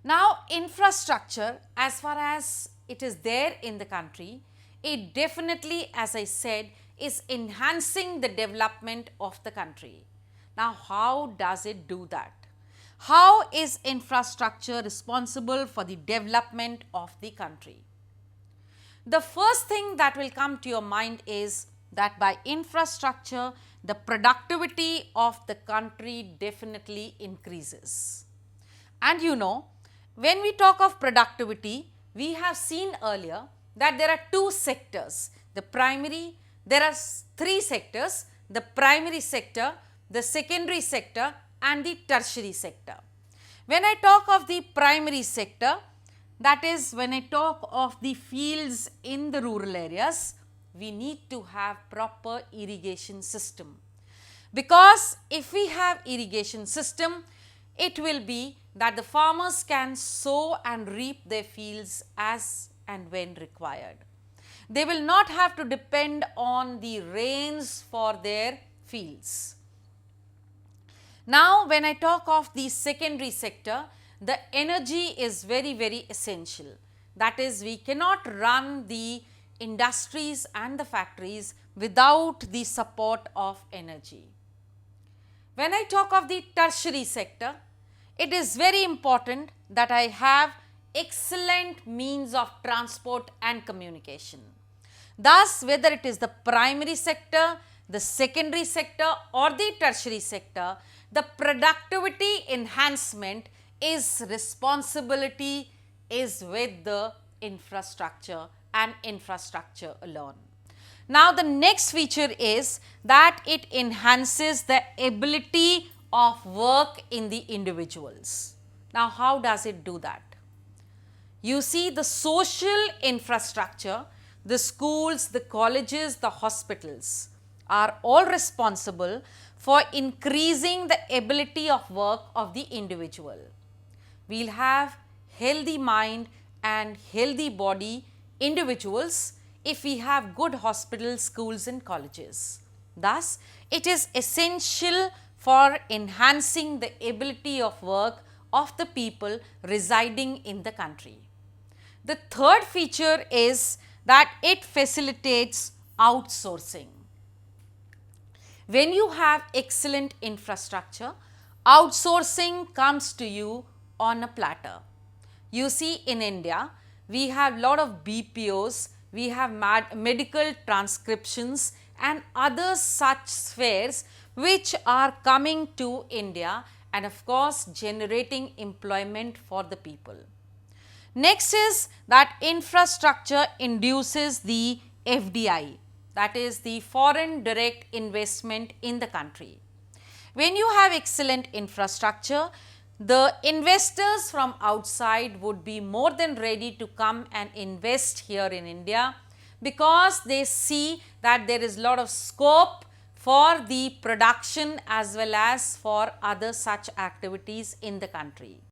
Now, infrastructure, as far as it is there in the country, it definitely, as I said, is enhancing the development of the country. Now, how does it do that? How is infrastructure responsible for the development of the country? The first thing that will come to your mind is that by infrastructure, the productivity of the country definitely increases. And you know, when we talk of productivity, we have seen earlier that there are two sectors. There are three sectors: the primary sector, the secondary sector, and the tertiary sector. When I talk of the primary sector, that is when I talk of the fields in the rural areas, we need to have proper irrigation system. Because if we have irrigation system, it will be that the farmers can sow and reap their fields as and when required. They will not have to depend on the rains for their fields. Now, when I talk of the secondary sector, the energy is very, very essential. That is, we cannot run the industries and the factories without the support of energy. When I talk of the tertiary sector, it is very important that I have excellent means of transport and communication. Thus, whether it is the primary sector, the secondary sector or the tertiary sector, the productivity enhancement responsibility is with the infrastructure and infrastructure alone. Now, the next feature is that it enhances the ability of work in the individuals. Now, how does it do that? You see, the social infrastructure, the schools, the colleges, the hospitals are all responsible for increasing the ability of work of the individual. We will have healthy mind and healthy body individuals if we have good hospitals, schools and colleges. Thus, it is essential for enhancing the ability of work of the people residing in the country. The third feature is that it facilitates outsourcing. When you have excellent infrastructure, outsourcing comes to you on a platter. You see, in India, we have lot of BPOs, we have medical transcriptions and other such spheres which are coming to India and of course generating employment for the people. Next is that infrastructure induces the FDI, that is the foreign direct investment in the country. When you have excellent infrastructure, the investors from outside would be more than ready to come and invest here in India because they see that there is a lot of scope for the production as well as for other such activities in the country.